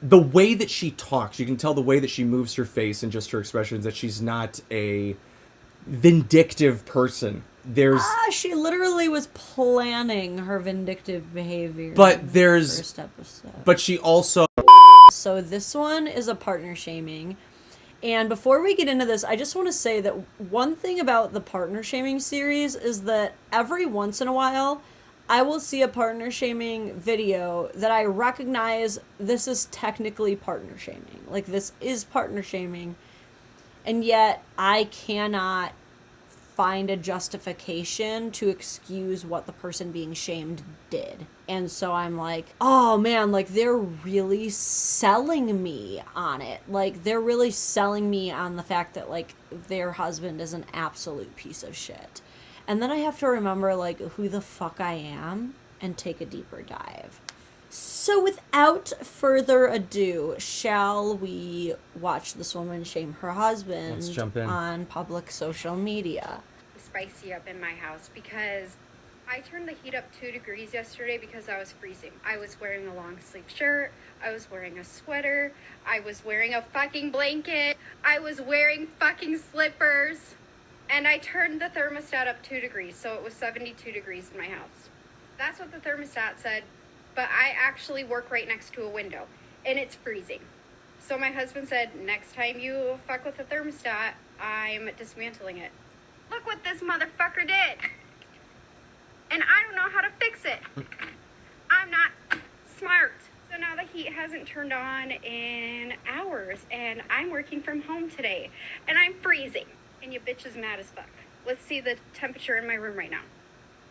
the way that she talks, you can tell the way that she moves her face and just her expressions that she's not a vindictive person. She literally was planning her vindictive behavior. But there's first episode. But she also. So this one is a partner shaming. And before we get into this, I just want to say that one thing about the partner shaming series is that every once in a while, I will see a partner shaming video that I recognize this is technically partner shaming. Like, this is partner shaming. And yet, I cannot find a justification to excuse what the person being shamed did. And so I'm like, oh man, like, they're really selling me on it. Like, they're really selling me on the fact that, like, their husband is an absolute piece of shit. And then I have to remember, like, who the fuck I am and take a deeper dive. So without further ado, shall we watch this woman shame her husband Let's jump in. on public social media? Spicy up in my house because I turned the heat up 2 degrees yesterday because I was freezing. I was wearing a long sleeve shirt. I was wearing a sweater. I was wearing a fucking blanket. I was wearing fucking slippers. And I turned the thermostat up 2 degrees, so it was 72 degrees in my house. That's what the thermostat said. But I actually work right next to a window, and it's freezing. So my husband said, next time you fuck with the thermostat, I'm dismantling it. Look what this motherfucker did. And I don't know how to fix it. I'm not smart. So now the heat hasn't turned on in hours, and I'm working from home today, and I'm freezing. And you bitch is mad as fuck. Let's see the temperature in my room right now.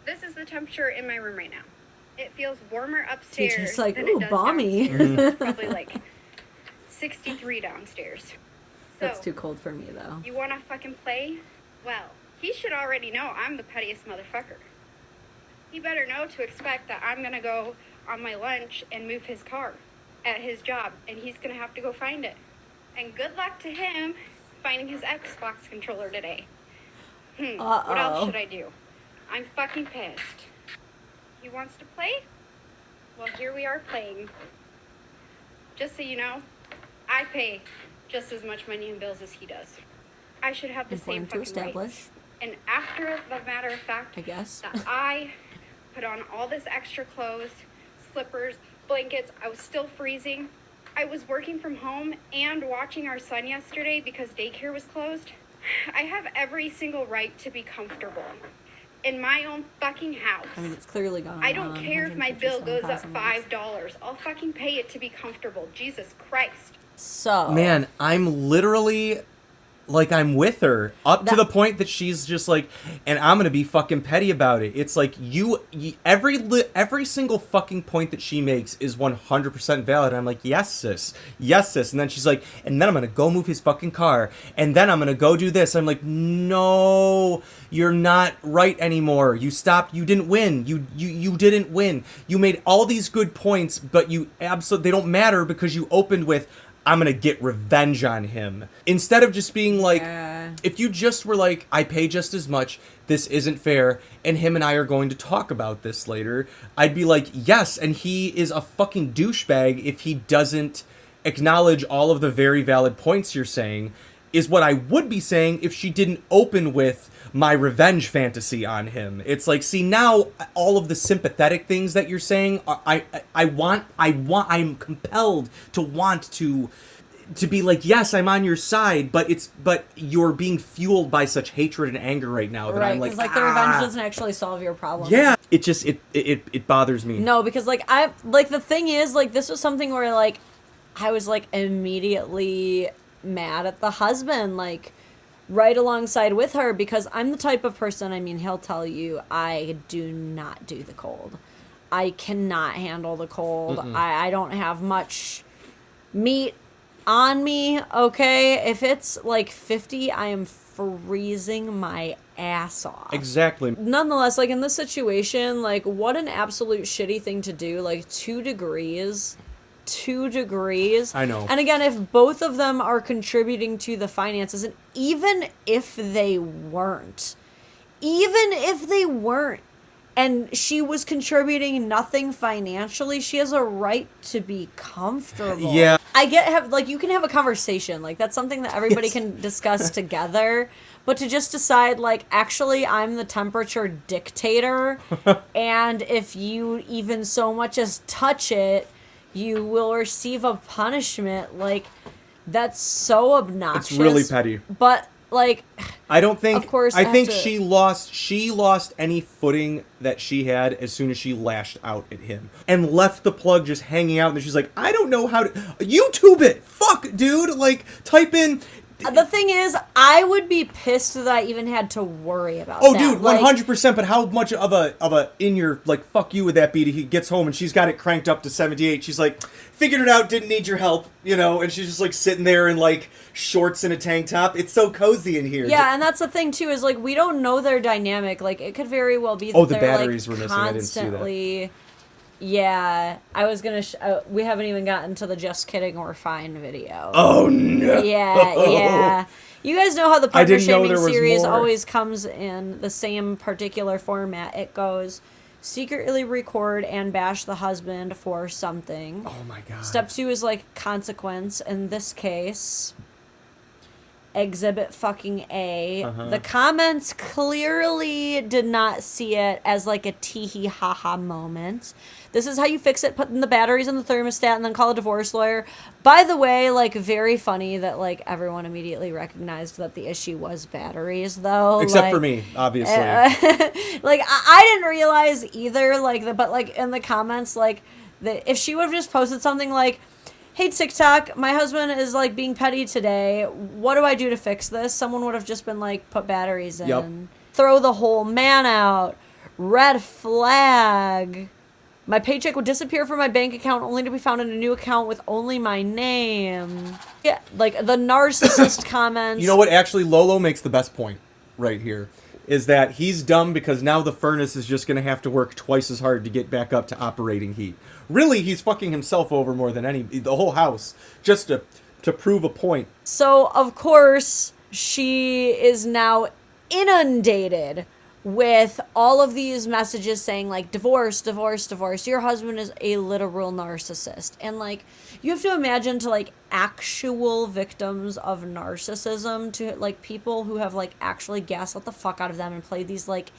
This is the temperature in my room right now. It feels warmer upstairs Teacher's like, than ooh, it does balmy. downstairs. It's probably like 63 downstairs. So, That's too cold for me, though. you want to fucking play? Well, he should already know I'm the pettiest motherfucker. He better know to expect that I'm going to go on my lunch and move his car at his job, and he's going to have to go find it. And good luck to him finding his Xbox controller today. What else should I do? I'm fucking pissed. He wants to play? Well, here we are playing. Just so you know, I pay just as much money in bills as he does. I should have the same Important to fucking establish, rights. And after the matter of fact, I guess. that I put on all this extra clothes, slippers, blankets, I was still freezing. I was working from home and watching our son yesterday because daycare was closed. I have every single right to be comfortable in my own fucking house. I mean, it's clearly gone I don't on care if my bill goes up $157,000. $5. I'll fucking pay it to be comfortable. Jesus Christ. So, Man, I'm literally like, I'm with her up to the point that she's just like, and I'm gonna be fucking petty about it. It's like every single fucking point that she makes is 100% valid. I'm like, yes sis, and then she's like, and then I'm gonna go move his fucking car, and then I'm gonna go do this. I'm like, no, you're not right anymore. You stopped. You didn't win. You didn't win. You made all these good points, but they don't matter because you opened with, I'm gonna get revenge on him. Instead of just being like, if you just were like, I pay just as much, this isn't fair, and him and I are going to talk about this later, I'd be like, yes, and he is a fucking douchebag if he doesn't acknowledge all of the very valid points you're saying, is what I would be saying if she didn't open with my revenge fantasy on him. It's like, see, now all of the sympathetic things that you're saying, I'm compelled to want to be like, yes, I'm on your side, but you're being fueled by such hatred and anger right now that I'm like, because like the revenge doesn't actually solve your problem. Yeah, it just it bothers me. No, because like the thing is, like, this was something where like I was like immediately mad at the husband, like, right alongside with her, because I'm the type of person, I mean, he'll tell you, I do not do the cold. I cannot handle the cold. I don't have much meat on me, okay? If it's like 50, I am freezing my ass off. Exactly. Nonetheless, like, in this situation, like, what an absolute shitty thing to do. Like, 2 degrees. I know. And again, if both of them are contributing to the finances, and even if they weren't, and she was contributing nothing financially, she has a right to be comfortable. Yeah. you can have a conversation. Like, that's something that everybody Yes. can discuss together. But to just decide, like, actually, I'm the temperature dictator, and if you even so much as touch it, you will receive a punishment. Like, that's so obnoxious. It's really petty. But, like, I don't think. Of course, I I have think to- she lost any footing that she had as soon as she lashed out at him and left the plug just hanging out. And she's like, I don't know how to YouTube it. Fuck, dude. Like, type in. the thing is, I would be pissed that I even had to worry about Oh, that. dude, Like, 100%. But how much of a in your like fuck you would that be? He gets home and she's got it cranked up to 78. She's like, figured it out, didn't need your help, you know. And she's just like sitting there in like shorts and a tank top. It's so cozy in here. Yeah, and that's the thing too, is like we don't know their dynamic. Like it could very well be that Oh, the they're batteries like were missing. I didn't see that. constantly. Yeah, I was gonna. We haven't even gotten to the "Just Kidding, We're Fine" video. Oh no. Yeah. You guys know how the I partner didn't know shaming there was series more. always comes in the same particular format. It goes secretly record and bash the husband for something. Oh my god. Step 2 is like consequence. In this case, exhibit fucking A. Uh-huh. The comments clearly did not see it as like a tee-hee ha-ha moment. This is how you fix it, putting the batteries in the thermostat and then call a divorce lawyer. By the way, like very funny that like everyone immediately recognized that the issue was batteries though. Except like, for me, obviously. like I didn't realize either, like but like in the comments, like if she would have just posted something like, hey TikTok, my husband is like being petty today, what do I do to fix this? Someone would have just been like, put batteries in. Yep. Throw the whole man out. Red flag. My paycheck would disappear from my bank account only to be found in a new account with only my name. Yeah, like the narcissist comments. You know what? Actually, Lolo makes the best point right here. Is that he's dumb because now the furnace is just going to have to work twice as hard to get back up to operating heat. Really, he's fucking himself over more than the whole house, just to prove a point. So, of course, she is now inundated with all of these messages saying, like, divorce, divorce, divorce. Your husband is a literal narcissist. And, like, you have to imagine to, like, actual victims of narcissism, to, like, people who have, like, actually gaslit the fuck out of them and played these, like,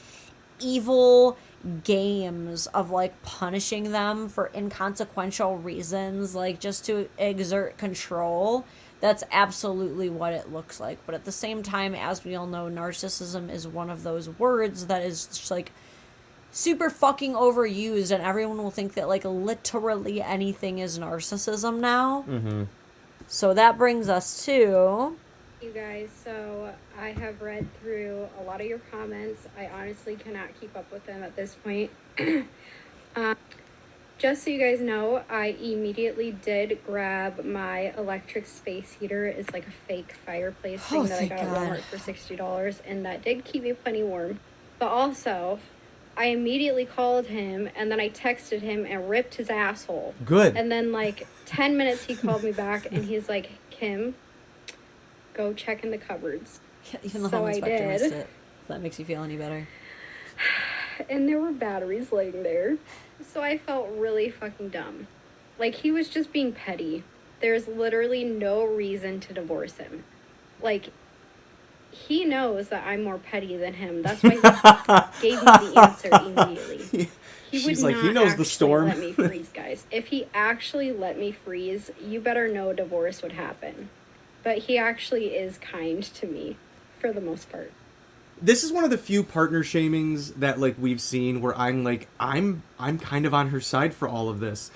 evil games of, like, punishing them for inconsequential reasons, like, just to exert control. That's absolutely what it looks like. But at the same time, as we all know, narcissism is one of those words that is just like super fucking overused, and everyone will think that like literally anything is narcissism now. Mm-hmm. So that brings us to... You guys, so I have read through a lot of your comments. I honestly cannot keep up with them at this point. Just so you guys know, I immediately did grab my electric space heater. It's like a fake fireplace thing that I thank got at God. Walmart for $60, and that did keep me plenty warm. But also, I immediately called him, and then I texted him and ripped his asshole. Good. And then, like, 10 minutes he called me back, and he's like, Kim, go check in the cupboards. Even the So home I inspector did. missed it. If that makes you feel any better. And there were batteries laying there. So I felt really fucking dumb. Like, he was just being petty. There's literally no reason to divorce him. Like, he knows that I'm more petty than him. That's why he gave me the answer immediately. He She's like, he knows the actually storm. let me freeze, guys. If he actually let me freeze, you better know divorce would happen. But he actually is kind to me, for the most part. This is one of the few partner shamings that like we've seen where I'm like I'm kind of on her side for all of this.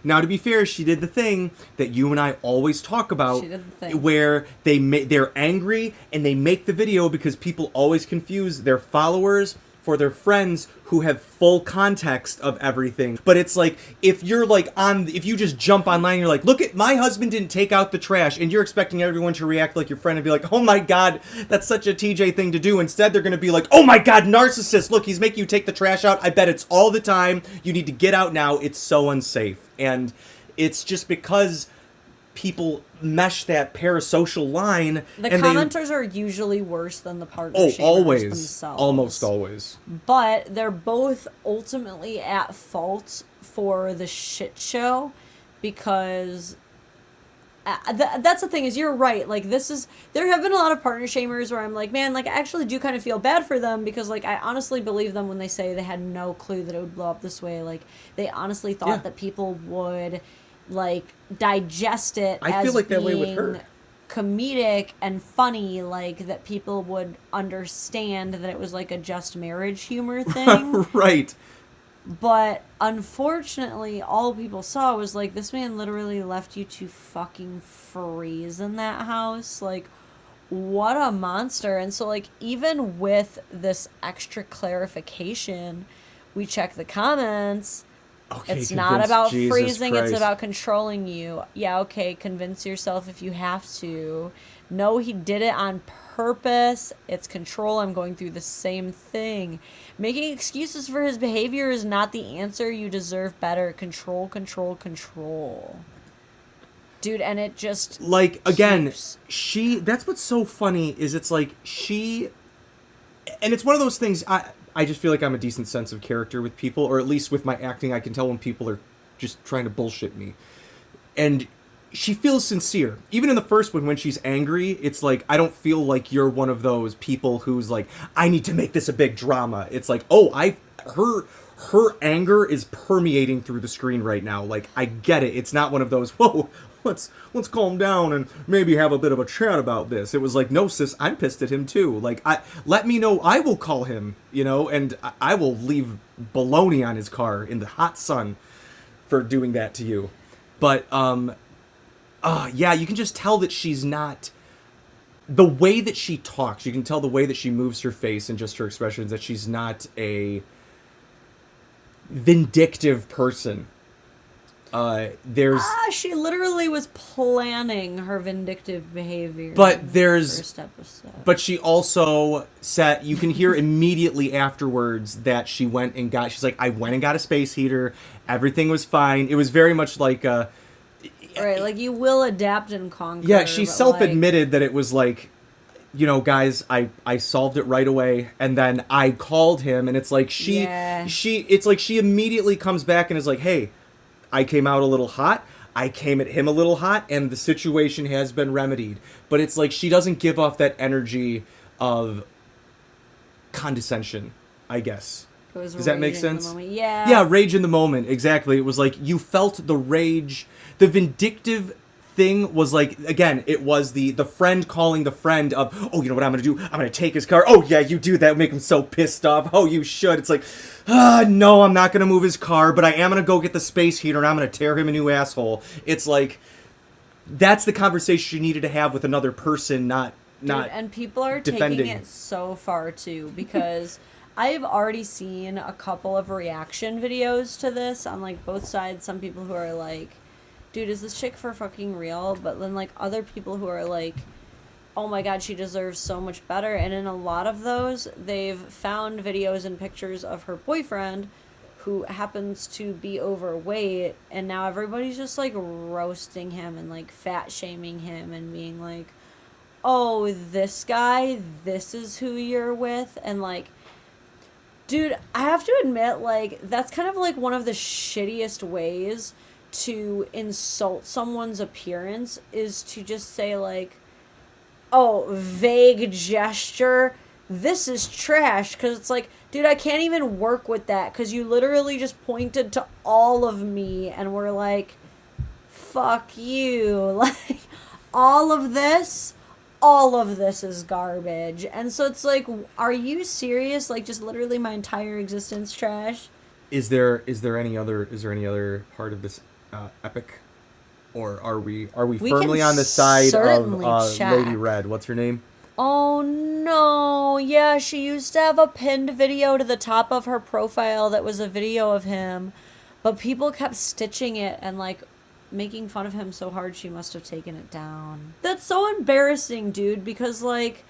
Now to be fair, she did the thing that you and I always talk about, She did the thing. where they're angry and they make the video because people always confuse their followers for their friends who have full context of everything. But it's like, if you just jump online and you're like, look at, my husband didn't take out the trash, and you're expecting everyone to react like your friend and be like, oh my god, that's such a TJ thing to do. Instead, they're gonna be like, oh my god, narcissist, look, he's making you take the trash out. I bet it's all the time. You need to get out now. It's so unsafe. And it's just because people mesh that parasocial line. The and commenters are usually worse than the partner shamers always, themselves. almost always. But they're both ultimately at fault for the shit show, because that's the thing is you're right. Like there have been a lot of partner shamers where I'm like, man, like I actually do kind of feel bad for them because like I honestly believe them when they say they had no clue that it would blow up this way. Like they honestly thought that people would like digest it I as feel like that way with being her. comedic and funny, like that people would understand that it was like a just marriage humor thing. Right. But unfortunately, all people saw was like this man literally left you to fucking freeze in that house. Like, what a monster. And so, like, even with this extra clarification, we check the comments. Okay, It's not convince about Jesus freezing, it's Christ. about controlling you. Yeah, okay, convince yourself if you have to. No, he did it on purpose. It's control. I'm going through the same thing. Making excuses for his behavior is not the answer. You deserve better. Control, control, control. Dude, and it just Like, again, keeps- that's what's so funny is it's like and it's one of those things, I just feel like I'm a decent sense of character with people, or at least with my acting, I can tell when people are just trying to bullshit me. And she feels sincere. Even in the first one, when she's angry, it's like, I don't feel like you're one of those people who's like, I need to make this a big drama. It's like, her anger is permeating through the screen right now. Like, I get it. It's not one of those, whoa, let's calm down and maybe have a bit of a chat about this. It was like, no, sis, I'm pissed at him too. Like, let me know. I will call him, and I will leave baloney on his car in the hot sun for doing that to you. But, yeah, you can just tell that she's not... The way that she talks, you can tell the way that she moves her face and just her expressions, that she's not a vindictive person. she literally was planning her vindictive behavior. But in the there's... first episode. But she also said, you can hear immediately afterwards that she went and she's like, I went and got a space heater. Everything was fine. It was very much like... Right, like you will adapt and conquer. Yeah, she but, self-admitted that it was like, guys, I solved it right away, and then I called him, and it's like it's like she immediately comes back and is like, hey, I came out a little hot, I came at him a little hot, and the situation has been remedied. But it's like she doesn't give off that energy of condescension, I guess. Does that make sense? Yeah. Yeah, rage in the moment. Exactly. It was like you felt the rage. The vindictive thing was like, again, it was the friend calling the friend of, oh, you know what I'm going to do? I'm going to take his car. Oh, yeah, you do that. Make him so pissed off. Oh, you should. It's like, no, I'm not going to move his car, but I am going to go get the space heater and I'm going to tear him a new asshole. It's like, that's the conversation you needed to have with another person, not and people are defending. taking it so far, too, because... I've already seen a couple of reaction videos to this on, like, both sides. Some people who are like, dude, is this chick for fucking real? But then, like, other people who are like, oh my god, she deserves so much better. And in a lot of those, they've found videos and pictures of her boyfriend who happens to be overweight. And now everybody's just, like, roasting him and, like, fat shaming him and being like, oh, this guy, this is who you're with. And, like... Dude, I have to admit, like, that's kind of, like, one of the shittiest ways to insult someone's appearance is to just say, like, oh, vague gesture, this is trash. Because it's like, dude, I can't even work with that because you literally just pointed to all of me and were like, fuck you. Like, all of this is garbage. And so it's like, are you serious? Like, just literally my entire existence trash? Is there any other part of this epic, or are we firmly on the side of Lady Red? What's her name? Oh no, yeah, she used to have a pinned video to the top of her profile that was a video of him, but people kept stitching it and like making fun of him so hard she must have taken it down. That's so embarrassing, dude, because like,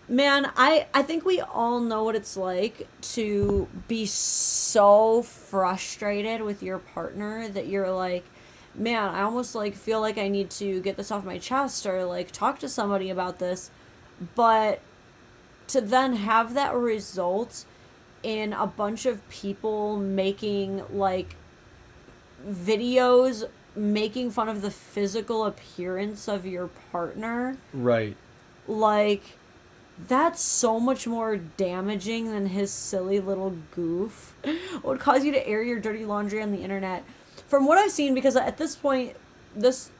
man, I think we all know what it's like to be so frustrated with your partner that you're like, man, I almost like feel like I need to get this off my chest or like talk to somebody about this. But to then have that result in a bunch of people making like videos making fun of the physical appearance of your partner, Right. like, that's so much more damaging than his silly little goof. It would cause you to air your dirty laundry on the internet. From what I've seen, because at this point,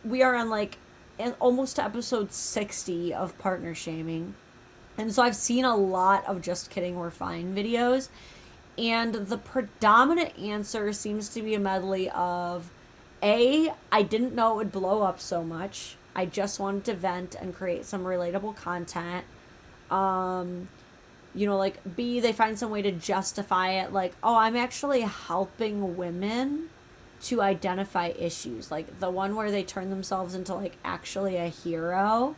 we are on like almost to episode 60 of partner shaming. And so I've seen a lot of just kidding, we're fine videos. And the predominant answer seems to be a medley of A, I didn't know it would blow up so much. I just wanted to vent and create some relatable content. Like B, they find some way to justify it, like, oh, I'm actually helping women to identify issues. Like the one where they turn themselves into like actually a hero.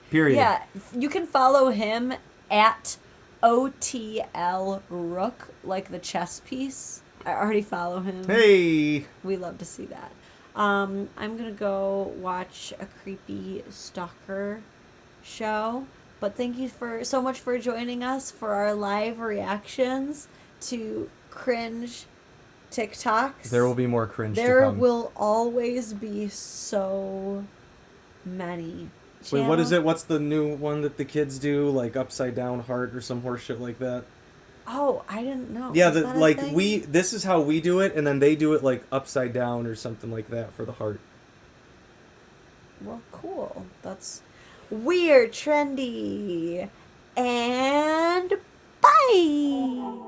Period. Yeah, you can follow him at OTL Rook, like the chess piece. I already follow him. Hey. We love to see that. I'm gonna go watch a creepy stalker show. But thank you so much for joining us for our live reactions to cringe TikToks. There will be more cringe to There come. will always be so many. Wait, what is it? What's the new one that the kids do? Like upside down heart or some horse shit like that? Oh, I didn't know. Yeah, Is that a thing? this is how we do it, and then they do it like upside down or something like that for the heart. Well, cool. That's weird, trendy. And bye!